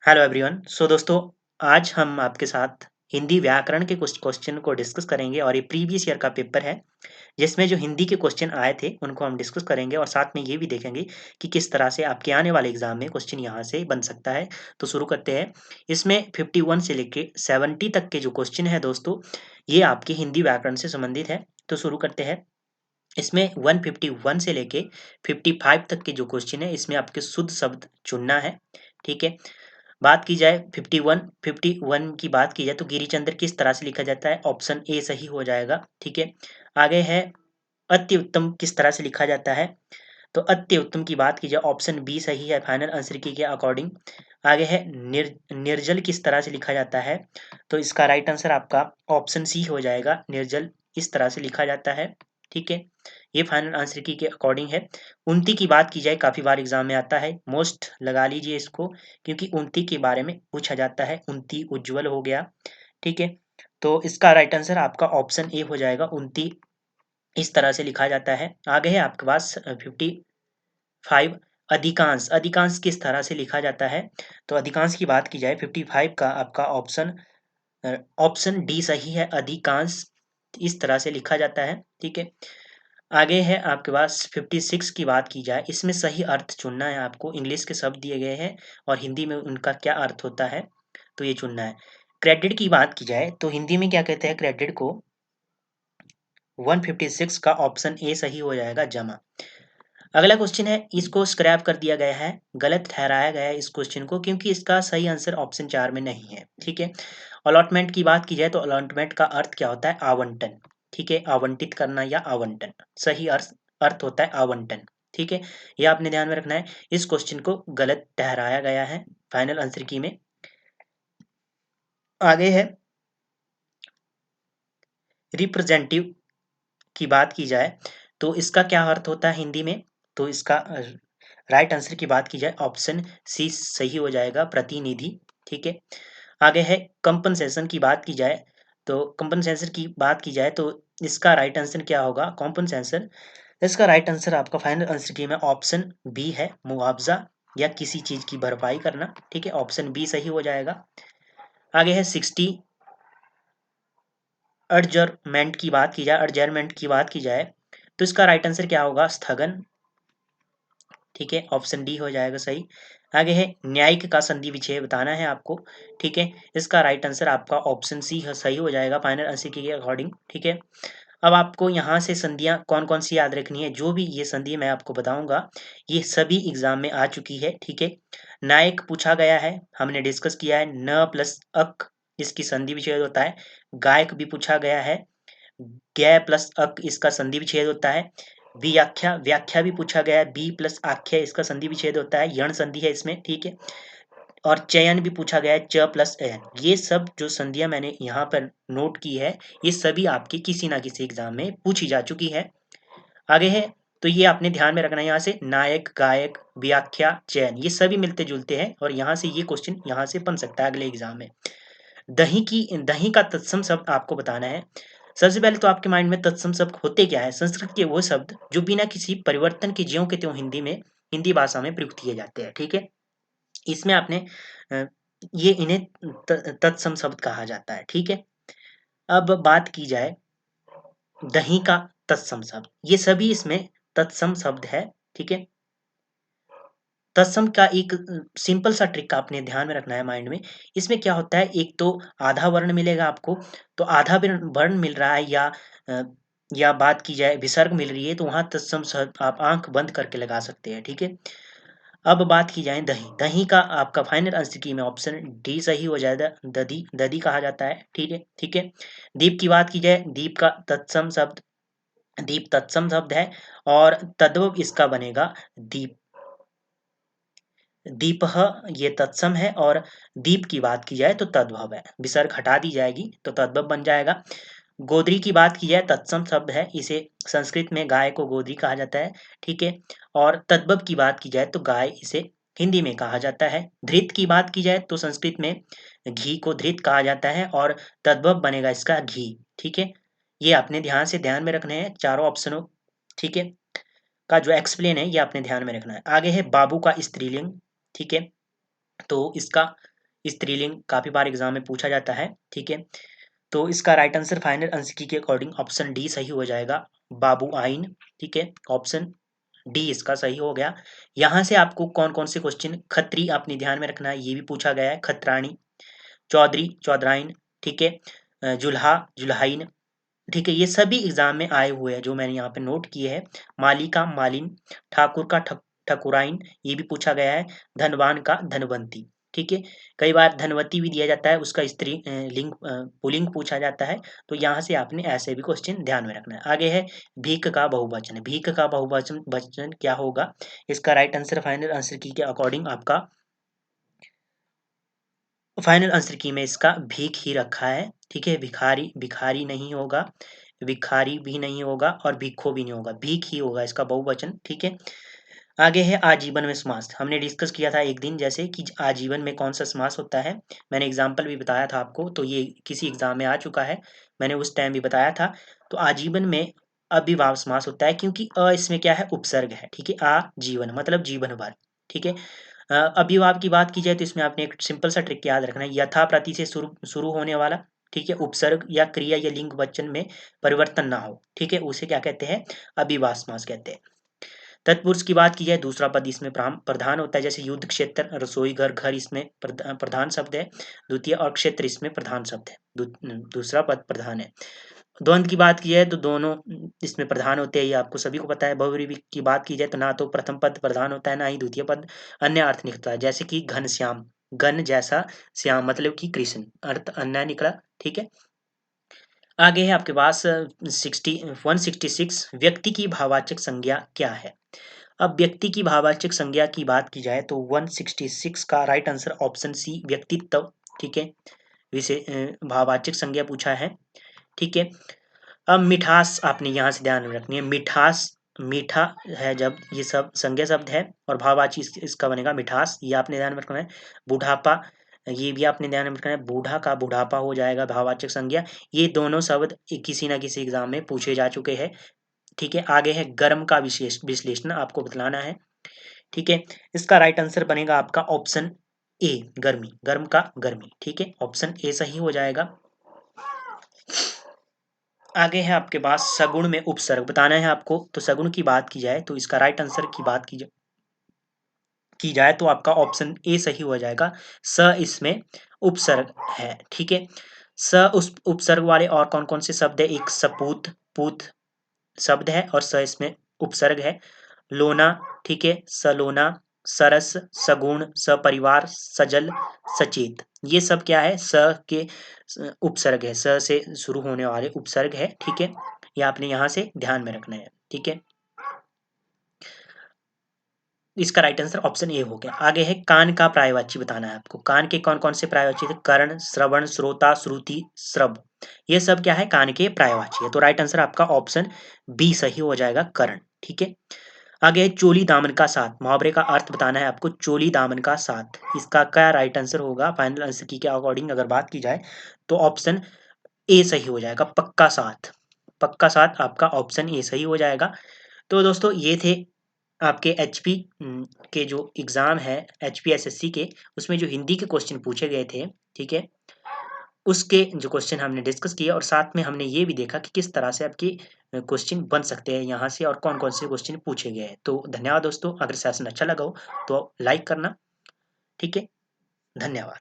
Hello everyone. दोस्तों, आज हम आपके साथ हिंदी व्याकरण के कुछ क्वेश्चन को डिस्कस करेंगे और ये प्रीवियस ईयर का पेपर है जिसमें जो हिंदी के क्वेश्चन आए थे उनको हम डिस्कस करेंगे और साथ में ये भी देखेंगे कि किस तरह से आपके आने वाले एग्जाम में क्वेश्चन यहाँ से बन सकता है। तो शुरू करते हैं। इसमें 51 से लेके 70 तक के जो क्वेश्चन है दोस्तों, ये आपके हिंदी व्याकरण से संबंधित है। तो शुरू करते हैं। इसमें 151 से लेके 55 तक के जो क्वेश्चन है इसमें आपके शुद्ध शब्द चुनना है। ठीक है। बात की जाए 51 की बात की जाए तो गिरिचंद्र किस तरह से लिखा जाता है? ऑप्शन ए सही हो जाएगा। ठीक है। आगे है अति उत्तम किस तरह से लिखा जाता है? तो अति उत्तम की बात की जाए ऑप्शन बी सही है फाइनल आंसर की के अकॉर्डिंग। आगे है निर्जल किस तरह से लिखा जाता है? तो इसका राइट आंसर आपका ऑप्शन सी हो जाएगा। निर्जल इस तरह से लिखा जाता है। ठीक है। ये फाइनल आंसर की के अकॉर्डिंग है। उनती की बात की जाए काफी बार एग्जाम में आता है, मोस्ट लगा लीजिए इसको, क्योंकि उनती के बारे में पूछा जाता है। उनती उज्ज्वल हो गया। ठीक है। तो इसका राइट आंसर आपका ऑप्शन ए हो जाएगा। उनती इस तरह से लिखा जाता है। आगे है आपके पास 55 अधिकांश। अधिकांश किस तरह से लिखा जाता है? तो अधिकांश की बात की जाए 55 का आपका ऑप्शन डी सही है। अधिकांश इस तरह से लिखा जाता है। ठीक है। आगे है आपके पास 56 की बात की जाए, इसमें सही अर्थ चुनना है आपको। इंग्लिश के शब्द दिए गए हैं और हिंदी में उनका क्या अर्थ होता है, तो ये चुनना है। क्रेडिट की बात की जाए तो हिंदी में क्या कहते हैं क्रेडिट को? 156 का ऑप्शन ए सही हो जाएगा, जमा। अगला क्वेश्चन है, इसको स्क्रैप कर दिया गया है, गलत ठहराया गया है इस क्वेश्चन को, क्योंकि इसका सही आंसर ऑप्शन 4 में नहीं है। ठीक है। अलॉटमेंट की बात की जाए तो अलॉटमेंट का अर्थ क्या होता है? आवंटन। ठीक है। आवंटित करना या आवंटन, सही अर्थ अर्थ होता है आवंटन। ठीक है। ये आपने ध्यान में रखना है। इस क्वेश्चन को गलत ठहराया गया है फाइनल आंसर की में। आगे है रिप्रेजेंटेटिव की बात की जाए तो इसका क्या अर्थ होता है हिंदी में? तो इसका राइट आंसर की बात की जाए ऑप्शन सी सही हो जाएगा, प्रतिनिधि। ठीक है। आगे है कंपनसेशन की बात की जाए तो कंपनसेशन की बात की जाए तो इसका राइट आंसर क्या होगा? कॉम्पनसेशन। इसका राइट आंसर आपका फाइनल आंसर की में ऑप्शन बी है, मुआवजा या किसी चीज की भरपाई करना। ठीक है। ऑप्शन बी सही हो जाएगा। आगे है 60 अर्जरमेंट की बात की जाए, अर्जरमेंट की बात की जाए तो इसका राइट आंसर क्या होगा? स्थगन। ठीक है। ऑप्शन डी हो जाएगा सही। आगे है न्यायिक का संधि विच्छेद बताना है आपको। ठीक है। इसका राइट आंसर आपका ऑप्शन सी सही हो जाएगा फाइनल आंसर के अकॉर्डिंग। ठीक है। अब आपको यहाँ से संधियाँ कौन कौन सी याद रखनी है? जो भी ये संधि मैं आपको बताऊंगा ये सभी एग्जाम में आ चुकी है। ठीक है। नायक पूछा गया है, हमने डिस्कस किया है, न प्लस अक इसकी संधि विच्छेद होता है। गायक भी पूछा गया है, गै प्लस अक इसका संधि विच्छेद होता है। व्याख्या व्याख्या भी पूछा गया है, बी प्लस आख्या इसका संधि विच्छेद होता है, यण संधि है इसमें। ठीक है। और चयन भी पूछा गया है, च प्लस एन। ये सब जो संधियां मैंने यहाँ पर नोट की है ये सभी आपकी किसी ना किसी एग्जाम में पूछी जा चुकी है। आगे है तो ये आपने ध्यान में रखना है, यहाँ से नायक गायक व्याख्या चयन ये सभी मिलते जुलते हैं और यहाँ से ये क्वेश्चन यहाँ से बन सकता है अगले एग्जाम में। दही का तत्सम शब्द आपको बताना है। सबसे पहले तो आपके माइंड में तत्सम शब्द होते क्या है? संस्कृत के वो शब्द जो बिना किसी परिवर्तन के ज्यों के त्यों हिंदी भाषा में प्रयुक्त किए जाते हैं। ठीक है। इसमें आपने अ, ये इन्हें तत्सम शब्द कहा जाता है। ठीक है। अब बात की जाए दही का तत्सम शब्द, ये सभी इसमें तत्सम शब्द है। ठीक है। तत्सम का एक सिंपल सा ट्रिक आपने ध्यान में रखना है माइंड में। इसमें क्या होता है, एक तो आधा वर्ण मिलेगा आपको, तो आधा वर्ण मिल रहा है अ, या बात की जाए विसर्ग मिल रही है तो वहां तत्सम शब्द आप आंख बंद करके लगा सकते हैं। ठीक है। अब बात की जाए दही, दही का आपका फाइनल आंसर की में ऑप्शन डी सही हो जाएगा, दधी दधी कहा जाता है। ठीक है। ठीक है। दीप की बात की जाए, दीप का तत्सम शब्द दीप तत्सम शब्द है और तद्भव इसका बनेगा दीप। दीपह ये तत्सम है और दीप की बात की जाए तो तद्भव है, विसर्ग हटा दी जाएगी तो तद्भव बन जाएगा। गोदरी की बात की जाए तत्सम शब्द है, इसे संस्कृत में गाय को गोदरी कहा जाता है। ठीक है। और तद्भव की बात की जाए तो गाय इसे हिंदी में कहा जाता है। धृत की बात की जाए तो संस्कृत में घी को धृत कहा जाता है और तद्भव बनेगा इसका घी। ठीक है। ये आपने ध्यान में रखने हैं चारों ऑप्शनों। ठीक है। का जो एक्सप्लेन है ये आपने ध्यान में रखना है। आगे है बाबू का स्त्रीलिंग। ठीक है। तो इसका स्त्रीलिंग काफी बार एग्जाम में पूछा जाता है, ठीक है। तो इसका राइट आंसर फाइनल आंसर के अकॉर्डिंग ऑप्शन डी सही हो जाएगा, बाबू आइन, ठीक है। ऑप्शन डी इसका सही हो गया। यहाँ से आपको कौन कौन से क्वेश्चन खत्री आपने ध्यान में रखना है, ये भी पूछा गया है, खत्राणी, चौधरी, चौधराइन, ठीक है, जुल्हा, जुल्हाइन, ठीक है। ये सभी एग्जाम में आए हुए हैं जो मैंने यहाँ पे नोट किए हैं। माली का मालिन, ठाकुर का ठकुराइन, ये भी पूछा गया है। धनवान का धनवंती, ठीक है। कई बार धनवती भी दिया जाता है, उसका स्त्री लिंग पुल्लिंग पूछा जाता है। तो यहाँ से आपने ऐसे भी क्वेश्चन ध्यान में रखना है। आगे है भीख का बहुवचन। भीख का बहुवचन वचन क्या होगा? इसका राइट आंसर फाइनल आंसर की के अकॉर्डिंग आपका फाइनल आंसर की में इसका भीख ही रखा है, ठीक है। भिखारी, भिखारी नहीं होगा, भिखारी भी नहीं होगा और भिक्खो भी नहीं होगा, भीख ही होगा इसका बहुवचन, ठीक है। आगे है आजीवन में समास। हमने डिस्कस किया था एक दिन जैसे कि आजीवन में कौन सा समास होता है, मैंने एग्जाम्पल भी बताया था आपको, तो ये किसी एग्जाम में आ चुका है, मैंने उस टाइम भी बताया था। तो आजीवन में अभिभाव समास होता है क्योंकि अ इसमें क्या है, उपसर्ग है, ठीक है। आजीवन मतलब जीवन भर, ठीक है। अभिभाव की बात की जाए तो इसमें आपने एक सिंपल सा ट्रिक याद रखना है, यथा प्रति से शुरू शुरू होने वाला, ठीक है, उपसर्ग या क्रिया या लिंग वचन में परिवर्तन ना हो, ठीक है, उसे क्या कहते हैं, अभिभाव समास कहते हैं। तत्पुरुष की बात की जाए दूसरा पद इसमें प्रधान होता है, जैसे युद्ध क्षेत्र, रसोई घर, घर इसमें प्रधान शब्द है, द्वितीय, और क्षेत्र इसमें प्रधान शब्द है, दूसरा पद प्रधान है। द्वंद्व की बात की जाए तो दोनों इसमें प्रधान होते हैं, ये आपको सभी को पता है। बहुव्रीहि की बात की जाए तो ना तो प्रथम पद प्रधान होता है ना ही द्वितीय पद, अन्य अर्थ निकलता है, जैसे कि घनश्याम, घन जैसा, श्याम मतलब कि कृष्ण, अर्थ अन्य निकला, ठीक है। आगे है आपके पास 166 व्यक्ति की भाववाचक संज्ञा क्या है। अब व्यक्ति की भाववाचक संज्ञा की बात की जाए तो 166 का राइट आंसर ऑप्शन सी व्यक्तित्व, ठीक है, भाववाचक संज्ञा पूछा है, ठीक है। अब मिठास आपने यहाँ से ध्यान में रखनी है, मिठास, मीठा है जब, ये सब संज्ञा शब्द है और भाववाची इसका बनेगा मिठास, ये आपने ध्यान में रखना है। बुढ़ापा, ये भी आपने ध्यान में रखना है, बूढ़ा का बुढ़ापा हो जाएगा भाववाचक संज्ञा। ये दोनों शब्द किसी ना किसी एग्जाम में पूछे जा चुके हैं, ठीक है। आगे है गर्म का विशेष विश्लेषण आपको बतलाना है, ठीक है। इसका राइट आंसर बनेगा आपका ऑप्शन ए, गर्मी, गर्म का गर्मी, ठीक है, ऑप्शन ए सही हो जाएगा। आगे है आपके पास सगुण में उपसर्ग बताना है आपको, तो सगुण की बात की जाए तो इसका राइट आंसर की बात की जाए तो आपका ऑप्शन ए सही हो जाएगा, स इसमें उपसर्ग है, ठीक है। स उस उपसर्ग वाले और कौन कौन से शब्द है, एक सपूत, पूत शब्द है और स इसमें उपसर्ग है। लोना, ठीक है, सलोना, सरस, सगुण, सपरिवार, सजल, सचेत, ये सब क्या है, स के उपसर्ग है, स से शुरू होने वाले उपसर्ग है, ठीक है। ये आपने यहाँ से ध्यान में रखना है, ठीक है। इसका राइट आंसर ऑप्शन ए हो गया। आगे है कान का पर्यायवाची बताना है आपको। कान के कौन कौन से पर्यायवाची थे, कर्ण, श्रवण, श्रोता, श्रुति, श्रव, ये सब क्या है, कान के पर्यायवाची है। तो राइट आंसर आपका ऑप्शन बी सही हो जाएगा, कर्ण, ठीक है। आगे है चोली दामन का साथ, मुहावरे का अर्थ बताना है आपको, चोली दामन का साथ, इसका क्या राइट आंसर होगा फाइनल आंसर की के अकॉर्डिंग अगर बात की जाए तो ऑप्शन ए सही हो जाएगा, पक्का साथ, पक्का साथ आपका ऑप्शन ए सही हो जाएगा। तो दोस्तों ये थे आपके एचपी के जो एग्ज़ाम है, एचपी एसएससी के, उसमें जो हिंदी के क्वेश्चन पूछे गए थे, ठीक है, उसके जो क्वेश्चन हमने डिस्कस किए और साथ में हमने ये भी देखा कि किस तरह से आपके क्वेश्चन बन सकते हैं यहाँ से और कौन कौन से क्वेश्चन पूछे गए हैं। तो धन्यवाद दोस्तों, अगर सेशन अच्छा लगा हो तो लाइक करना, ठीक है, धन्यवाद।